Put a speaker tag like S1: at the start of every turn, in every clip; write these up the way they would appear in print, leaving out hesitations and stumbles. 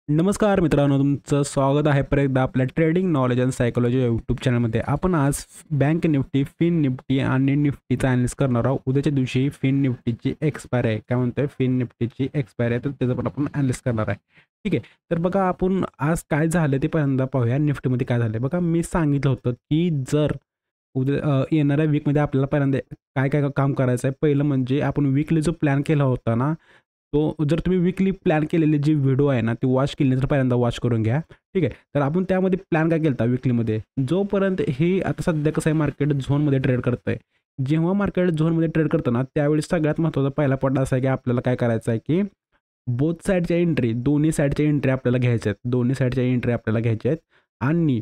S1: नमस्कार मित्रांनो, तुमचं स्वागत आहे परत एकदा आपल्या trading knowledge and psychology YouTube चॅनलमध्ये. आपण आज बँक निफ्टी, फिन निफ्टी आणि निफ्टीचा ॲनालिसिस करणार आहोत. उद्याच्या दिवशी फिन निफ्टीची एक्सपायरी आहे. काय म्हणतोय, फिन निफ्टीची एक्सपायरी आहे, तर त्याचं पण आपण ॲनालिसिस करणार आहे. ठीक आहे. तर बघा, आपण आज काय झालं ते पहिल्यांदा पाहूया. निफ्टीमध्ये काय झालं बघा, मी सांगितलं होतं की जर उद्या येणाऱ्या वीकमध्ये आपल्याला पहिल्यांदा काय काय काम करायचं आहे. पहिलं म्हणजे आपण वीकली जो प्लॅन केला होता ना, तो जर तुम्ही वीकली प्लॅन केलेली जी व्हिडिओ आहे ना, ती वॉच केली नाही तर पहिल्यांदा वॉच करून घ्या. ठीक आहे. तर आपण त्यामध्ये प्लॅन काय केला होता वीकलीमध्ये, जोपर्यंत हे आता सध्या कसं आहे, मार्केट झोनमध्ये ट्रेड करतं आहे. जेव्हा मार्केट झोनमध्ये ट्रेड करतं ना, त्यावेळी सगळ्यात महत्त्वाचा पहिला पॉईंट असा आहे की आपल्याला काय करायचं आहे की बोथ साईडच्या एंट्री, दोन्ही साईडच्या एंट्री आपल्याला घ्यायच्या आहेत. दोन्ही साईडच्या एंट्री आपल्याला घ्यायच्या आहेत आणि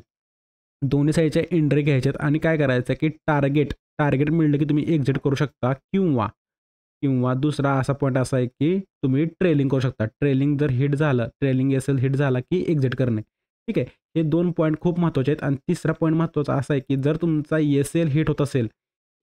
S1: दोन्ही साईडच्या एंट्री घ्यायच्या आहेत आणि काय करायचं आहे की टार्गेट मिळलं की तुम्ही एक्झिट करू शकता किंवा किंवा दुसरा असा पॉईंट असा आहे की तुम्ही ट्रेलिंग करू शकता. ट्रेलिंग जर हिट झालं, ट्रेलिंग एस-एल हिट झाला की एक्झिट करणे. ठीक आहे. हे 2 पॉईंट खूप महत्त्वाचे आहेत. आणि तिसरा पॉईंट महत्त्वाचा असा आहे की जर तुमचा एस-एल हिट होत असेल,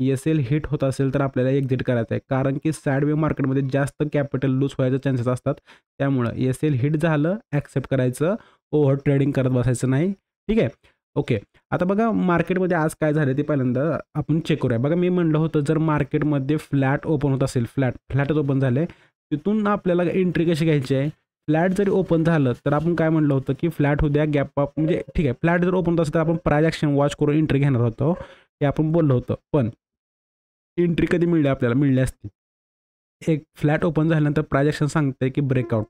S1: एस-एल हिट होत असेल तर आपल्याला एक्झिट करायचं आहे. कारण की साइडवे मार्केटमध्ये जास्त कॅपिटल लूज व्हायचे चान्सेस असतात. त्यामुळं एस-एल हिट झालं, ॲक्सेप्ट करायचं, ओव्हर ट्रेडिंग करत बसायचं नाही. ठीक आहे. ओके. आता बघा मार्केटमध्ये आज काय झालं ते पहिल्यांदा आपण चेक करूया. बघा, मी म्हणलं होतं जर मार्केटमध्ये फ्लॅट ओपन होत असेल, फ्लॅटच ओपन झाले, तिथून आपल्याला एंट्री कशी घ्यायची आहे. फ्लॅट जरी ओपन झालं तर आपण काय म्हणलं होतं की फ्लॅट होऊ द्या, गॅप अप, म्हणजे ठीक आहे, फ्लॅट जर ओपन होत असेल तर आपण प्राइस ॲक्शन वॉच करून एंट्री घेणार होतो, हे आपण बोललो होतं. पण एंट्री कधी मिळली आपल्याला, मिळली असती एक फ्लॅट ओपन झाल्यानंतर प्राइस ॲक्शन सांगते की ब्रेकआउट.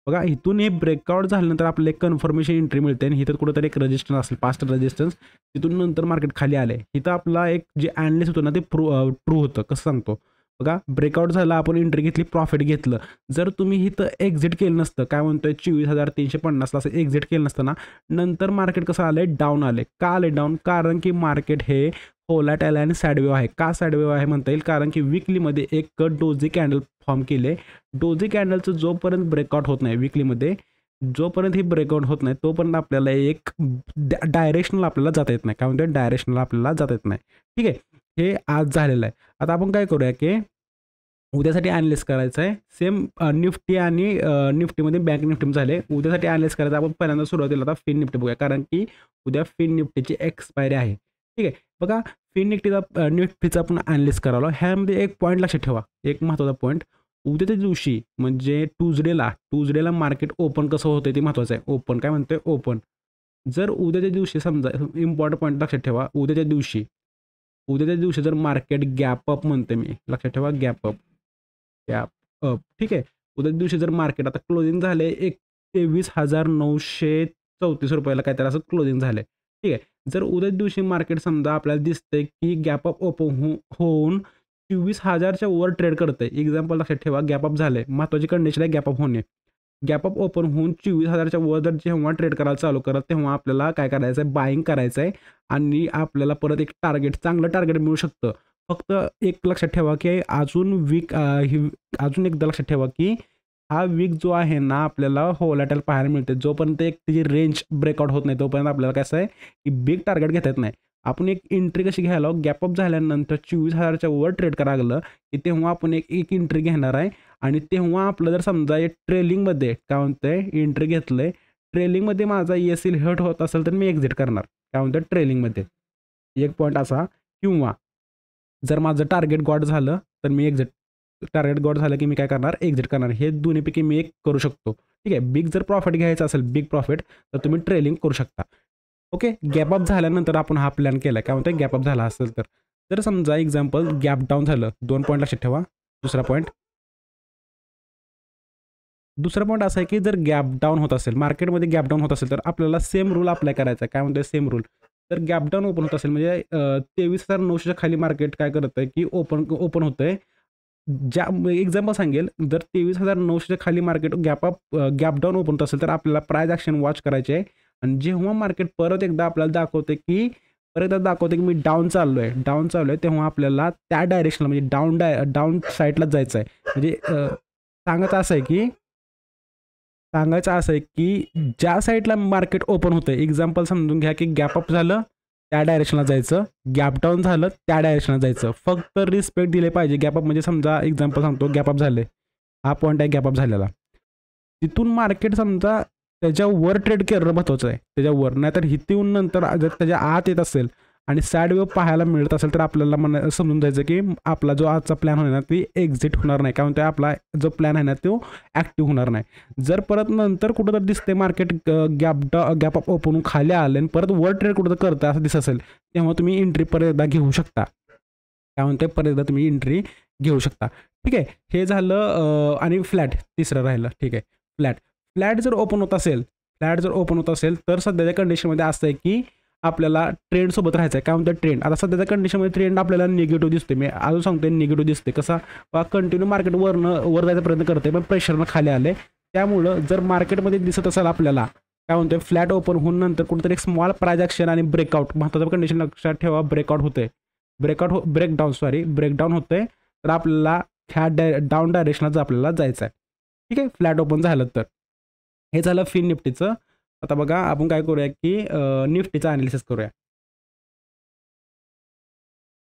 S1: बघा, इथून हे ब्रेकआउट झाल्यानंतर आपल्याला एक कन्फर्मेशन एंट्री मिळते आणि इथं कुठेतरी एक रेजिस्टन्स असेल, पास्ट रेजिस्टन्स, तिथून नंतर मार्केट खाली आले. इथं आपला एक जे ॲनालिस्ट होतं ना, ते ट्रू होतं. कसं सांगतो बघा, ब्रेकआउट झाला, आपण एंट्री घेतली, प्रॉफिट घेतलं. जर तुम्ही इथं एक्झिट केलं नसतं, काय म्हणतोय 24,350ला असं एक्झिट केलं नसतं ना, नंतर मार्केट कसं आलंय, डाऊन आले. का आले डाऊन? कारण की मार्केट हे व्होलॅटाईल आणि सॅडवेव आहे. का सॅडवेव आहे म्हणता येईल? कारण की विकलीमध्ये एक डोजी कॅन्डल फॉर्म केले. डोजी कॅन्डलचं जोपर्यंत ब्रेकआउट होत नाही विकलीमध्ये, जोपर्यंत ही ब्रेकआउट होत नाही तोपर्यंत आपल्याला एक डायरेक्शनल आपल्याला जाता येत नाही. काय म्हणते, डायरेक्शनल आपल्याला जाता येत नाही. ठीक आहे. हे आज झालेलं आहे. आता आपण काय करूया की उद्यासाठी ॲनालिसिस करायचं आहे. सेम निफ्टी आणि निफ्टीमध्ये बँक निफ्टी झाले. उद्यासाठी ॲनालिसिस करायचं. आपण पहिल्यांदा सुरुवातीला आता फिन निफ्टी बघूया, कारण की उद्या फिन निफ्टीची एक्सपायरी आहे. ठीक आहे. बघा, फिन निफ्टीचा आपण ॲनालिसिस करावं. ह्यामध्ये एक पॉईंट लक्षात ठेवा, एक महत्त्वाचा पॉईंट. उद्याच्या दिवशी म्हणजे ट्यूजडेला मार्केट ओपन कसं होतं ते महत्त्वाचं आहे. ओपन काय म्हणतोय, ओपन. जर उद्याच्या दिवशी समजा, इम्पॉर्टंट पॉईंट लक्षात ठेवा, उद्याच्या दिवशी जर मार्केट गॅप अप म्हणते, मी लक्षात ठेवा, गॅप अप. ठीक आहे. उद्याच्या दिवशी जर मार्केट आता क्लोजिंग झाले 23,934 काहीतरी असं क्लोजिंग झालंय. ठीक आहे. जर उद्याच्या दिवशी मार्केट समजा आपल्याला दिसतंय की गॅप अप ओपन होऊन 24,000च्या वर ट्रेड करतंय. एक्झाम्पल लक्षात ठेवा, गॅप अप झालंय. महत्त्वाची कंडिशन आहे गॅप अप होणे. गॅप अप ओपन होऊन 24,000च्या वर जर जेव्हा ट्रेड करायला चालू करत, तेव्हा आपल्याला काय करायचं आहे, बाईंग करायचं आहे आणि आपल्याला परत एक चांगलं टार्गेट मिळू शकतं. फक्त एक लक्षात ठेवा की अजून एकदा लक्षात ठेवा की हा वीक जो आहे ना, आपल्याला व्होलॅटाईल पाहायला मिळते. जोपर्यंत एक त्याची रेंज ब्रेकआउट होत नाही तोपर्यंत आपल्याला कसं आहे की बिग टार्गेट घेता येत नाही. आपण एक एंट्री कशी घ्यायला, गॅप अप झाल्यानंतर 24,000च्या वर ट्रेड करायला लागलं की तेव्हा आपण एक एंट्री घेणार आहे आणि तेव्हा आपलं जर समजा एक ट्रेलिंगमध्ये काय म्हणतंय, एंट्री घेतलंय, ट्रेलिंगमध्ये माझा एस-एल हिट होत असेल तर मी एक्झिट करणार. काय म्हणतोय, ट्रेलिंगमध्ये एक पॉईंट असा. किंवा जर माझं टार्गेट गॉट झालं तर मी टार्गेट गॉट झालं की मी काय करणार, एक्झिट करणार. हे दोन्हीपैकी मी एक करू शकतो. ठीक आहे. बिग जर प्रॉफिट घ्यायचं असेल, बिग प्रॉफिट, तर तुम्ही ट्रेलिंग करू शकता. ओके. गॅप अप झाल्यानंतर आपण हा प्लॅन केला. काय म्हणतोय, गॅप अप झाला असेल तर जर समजा एक्झाम्पल गॅप डाऊन झालं, 2 पॉईंट लक्षात ठेवा. दुसरा पॉईंट असा आहे की जर गॅप डाऊन होत असेल, मार्केटमध्ये गॅप डाऊन होत असेल, तर आपल्याला सेम रूल अप्लाय करायचा आहे. काय म्हणतोय, सेम रूल. तर गॅप डाऊन ओपन होत असेल म्हणजे 23,900च्या खाली मार्केट काय करत आहे की ओपन होतंय. ज्या एक्झाम्पल सांगेल, जर 23,900च्या खाली मार्केट गॅप डाऊन ओपन होत असेल तर आपल्याला प्राइस ॲक्शन वॉच करायचे आहे. आणि जेव्हा मार्केट परत एकदा आपल्याला दाखवते की मी डाऊन चाललोय, तेव्हा आपल्याला त्या डायरेक्शनला म्हणजे डाऊन साईडलाच जायचं आहे. म्हणजे सांगायचं असं आहे की ज्या साईडला मार्केट ओपन होतं, एक्झाम्पल समजून घ्या की गॅप अप झालं त्या डायरेक्शनला जायचं, गॅप डाऊन झालं त्या डायरेक्शनला जायचं. फक्त रिस्पेक्ट दिले पाहिजे. गॅप अप म्हणजे समजा एक्झाम्पल सांगतो, गॅप अप झाले, हा पॉईंट आहे गॅप अप झालेला. तिथून मार्केट समजा त्याच्यावर ट्रेड करणं महत्त्वाचं आहे, त्याच्यावर. नाहीतर इथे येऊन नंतर जर त्याच्या आत येत असेल आणि सॅड वेव्ह पाहायला मिळत असेल तर आपल्याला समजून जायचं की आपला जो आजचा प्लॅन होणार ना ती एक्झिट होणार नाही, कारण ते आपला जो प्लॅन आहे ना तो ॲक्टिव्ह होणार नाही. जर परत नंतर कुठं तर दिसते मार्केट गॅप अप ओपन खाली आले आणि परत वर ट्रेड कुठं तर करतं असं दिसत असेल, तेव्हा तुम्ही एंट्री परत एकदा घेऊ शकता. काय म्हणते, परत एकदा तुम्ही एंट्री घेऊ शकता. ठीक आहे, हे झालं. आणि फ्लॅट तिसरं राहिलं. ठीक आहे, फ्लॅट जर ओपन होत असेल तर सध्याच्या कंडिशनमध्ये असं आहे की आपल्याला ट्रेंडसोबत राहायचं आहे. काय म्हणतात, ट्रेंड. आता सध्याच्या कंडिशनमध्ये ट्रेंड आपल्याला निगेटिव्ह दिसते. मी अजून सांगते निगेटिव्ह दिसते. कसा कंटिन्यू मार्केट वर जायचा प्रयत्न करते पण प्रेशरनं खाली आले. त्यामुळं जर मार्केटमध्ये दिसत असेल आपल्याला काय म्हणतोय फ्लॅट ओपन होऊन नंतर कुठेतरी एक स्मॉल प्राइस ॲक्शन आणि ब्रेकआउट, महत्त्वाचं कंडिशन लक्षात ठेवा, ब्रेकआउट होते, ब्रेकडाऊन होते, तर आपल्याला ह्या डाऊन डायरेक्शनला आपल्याला जायचं आहे. ठीक आहे, फ्लॅट ओपन झालं तर. हे झालं फिन निफ्टीचं. आता बघा आपण काय करूया की निफ्टीचं ॲनालिसिस करूया.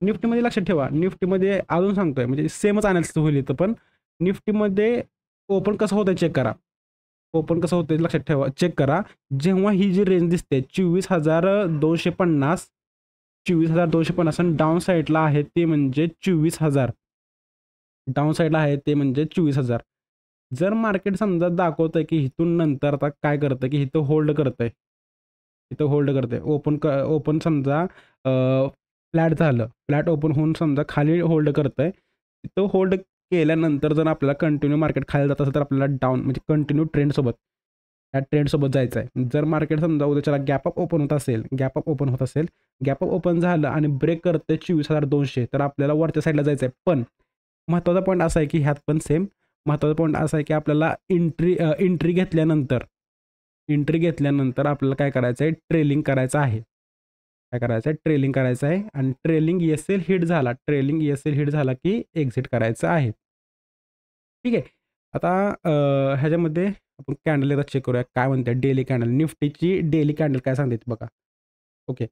S1: निफ्टीमध्ये लक्षात ठेवा, निफ्टीमध्ये अजून सांगतोय म्हणजे सेमच ॲनालिसिस होईल इथं, पण निफ्टीमध्ये ओपन कसं होतं चेक करा. ओपन कसं होतं लक्षात ठेवा, चेक करा. जेव्हा ही जी रेंज दिसते 24,250 आणि डाऊन साईडला आहे ते म्हणजे 24,000. डाऊन साईडला आहे ते म्हणजे 24,000. जर मार्केट समजा दाखवतंय की इथून नंतर आता काय करतं की इथं होल्ड करतंय, ओपन समजा फ्लॅट झालं, फ्लॅट ओपन होऊन समजा खाली होल्ड करतंय, तिथं होल्ड केल्यानंतर जर आपल्याला कंटिन्यू मार्केट खाली जात असेल तर आपल्याला डाऊन म्हणजे कंटिन्यू ट्रेंडसोबत त्या ट्रेंडसोबत जायचं आहे. जर मार्केट समजा उद्याच्याला गॅप अप ओपन होत असेल, गॅप अप ओपन झालं आणि ब्रेक करते 24,200 तर आपल्याला वरच्या साईडला जायचं आहे. पण महत्त्वाचा पॉईंट असा आहे की ह्यात पण सेम महत्त्वाचा पॉईंट असा आहे की आपल्याला एंट्री घेतल्यानंतर आपल्याला काय करायचं आहे, ट्रेलिंग करायचं आहे. आणि ट्रेलिंग एस-एल हिट झाला की एक्झिट करायचं आहे. ठीक आहे. आता ह्याच्यामध्ये आपण कॅन्डल एकदा चेक करूया काय म्हणते डेली कॅन्डल. निफ्टीची डेली कॅन्डल काय सांगते बघा. Okay,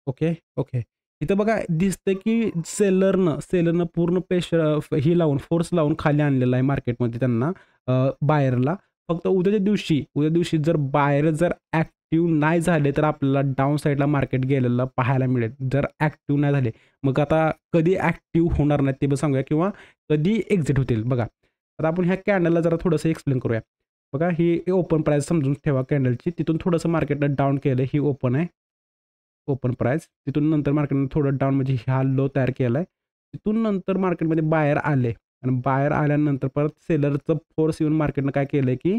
S1: okay. इथं बघा दिसतं की सेलरनं पूर्ण फोर्स लावून खाली आणलेला आहे मार्केटमध्ये त्यांना, बायरला. फक्त उद्याच्या दिवशी जर बायर ॲक्टिव्ह नाही झाले तर आपल्याला डाऊन साईडला मार्केट गेलेलं पाहायला मिळेल. जर ॲक्टिव्ह नाही झाले, मग आता कधी ॲक्टिव्ह होणार नाही ते पण सांगूया किंवा कधी एक्झिट होतील बघा. आता आपण ह्या कॅन्डलला जरा थोडंसं एक्सप्लेन करूया. बघा ही ओपन प्राईस समजून ठेवा कॅन्डलची. तिथून थोडंसं मार्केटनं डाऊन केलं, ही ओपन आहे, ओपन प्राईस. तिथून नंतर मार्केटनं थोडं डाऊन म्हणजे हा लो तयार केला आहे. तिथून नंतर मार्केटमध्ये बायर आले आणि बायर आल्यानंतर परत सेलरचं फोर्स येऊन मार्केटनं काय केलं की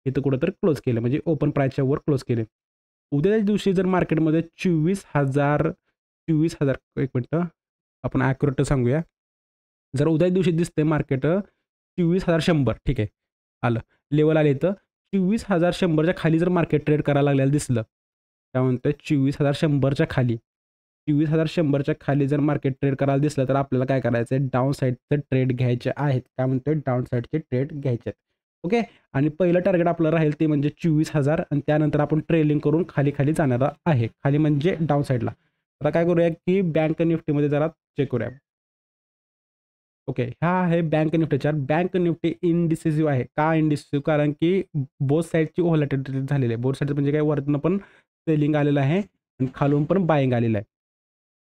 S1: इथं कुठंतरी क्लोज केलं म्हणजे ओपन प्राईसच्या वर क्लोज केले. उद्याच्या दिवशी जर मार्केटमध्ये 24,000 एक मिनटं आपण ॲक्युरेट सांगूया. जर उद्या दिवशी दिसते मार्केट 24,100, ठीक आहे, आलं लेवल आले इथं 24,100च्या खाली जर मार्केट ट्रेड करायला लागलेलं दिसलं, काय म्हणतं 24,100च्या खाली जर मार्केट ट्रेड करायला दिसलं तर आपल्याला काय करायचं आहे, डाऊन साईडचे ट्रेड घ्यायचे आहेत. काय म्हणतोय, डाऊन साईडचे ट्रेड घ्यायचे आहेत. ओके, आणि पहिलं टार्गेट आपलं राहील ते म्हणजे 24,000 आणि त्यानंतर आपण ट्रेलिंग करून खाली जाणारा आहे, खाली म्हणजे डाऊन साईडला. आता काय करूया की बँक निफ्टीमध्ये जरा चेक करूया. ओके, हा आहे bank Nifty chart. Bank Nifty indecisive आहे. का इनडिसिसिव्ह? कारण की बोथ साईडची व्हॉलॅटिलिटी झालेली आहे. बोथ साईड म्हणजे काय, वरनं पण सेलिंग आलेलं आहे आणि खालून पण बाईंग आलेलं आहे.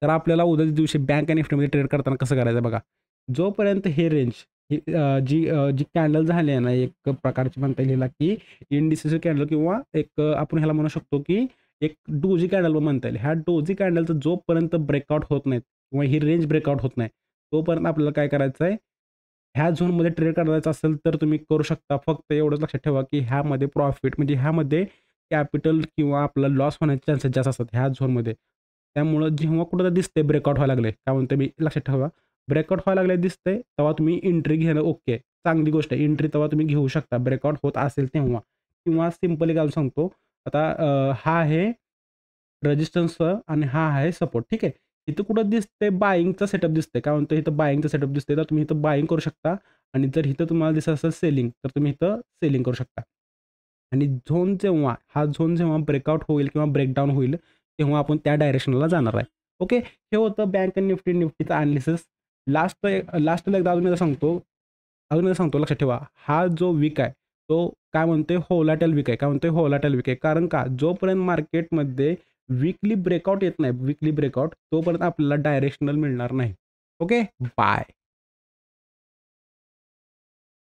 S1: तर आपल्याला उद्याच्या दिवशी बँक निफ्टीमध्ये ट्रेड करताना कसं करायचं बघा. जोपर्यंत हे रेंज जी कॅन्डल झाली आहे ना, एक प्रकारची म्हणता येईल की इनडिसिसिव्ह कॅन्डल किंवा एक आपण ह्याला म्हणू शकतो की एक डोजी कॅन्डल म्हणता येईल. ह्या डोजी कॅन्डलचं जोपर्यंत ब्रेकआउट होत नाहीत किंवा ही रेंज ब्रेकआउट होत नाही तोपर्यंत आपल्याला काय करायचं आहे, ह्या झोनमध्ये ट्रेड करायचं असेल तर तुम्ही करू शकता. फक्त एवढंच लक्षात ठेवा की ह्यामध्ये प्रॉफिट म्हणजे ह्यामध्ये कॅपिटल किंवा आपला लॉस होण्याचे चान्सेस जास्त असतात ह्या झोनमध्ये. त्यामुळं जेव्हा कुठं दिसते ब्रेकआउट व्हायला लागले, काय म्हणते मी लक्षात ठेवा, ब्रेकआउट व्हायला लागले दिसते तेव्हा तुम्ही एंट्री घेणं ओके, चांगली गोष्ट आहे. एंट्री तेव्हा तुम्ही घेऊ शकता ब्रेकआउट होत असेल तेव्हा. किंवा सिम्पली काय सांगतो आता, हा आहे रेजिस्टन्स आणि हा आहे सपोर्ट. ठीक आहे, इथं कुठं दिसते बाईंगचा सेटअप दिसते. काय म्हणतो, इथं बाईंगचा सेटअप दिसते तर तुम्ही इथं बाईंग करू शकता. आणि जर इथं तुम्हाला दिसत असेल सेलिंग तर तुम्ही इथं सेलिंग करू शकता. आणि हा झोन जेव्हा ब्रेकआउट होईल किंवा ब्रेकडाऊन होईल तेव्हा आपण त्या डायरेक्शनला जाणार आहे. ओके, हे होतं बँक निफ्टीचा ॲनालिसिस. लास्टला एकदा अजून एकदा सांगतो लक्षात ठेवा, हा जो वीक आहे तो काय म्हणतोय होलाटाईल वीक आहे. काय म्हणतोय होलाटाईल वीक आहे. कारण का जोपर्यंत मार्केटमध्ये वीकली ब्रेकआउट येत नाही, वीकली ब्रेकआउट, तोपर्यंत आपल्याला डायरेक्शनल मिळणार नाही. Okay, bye.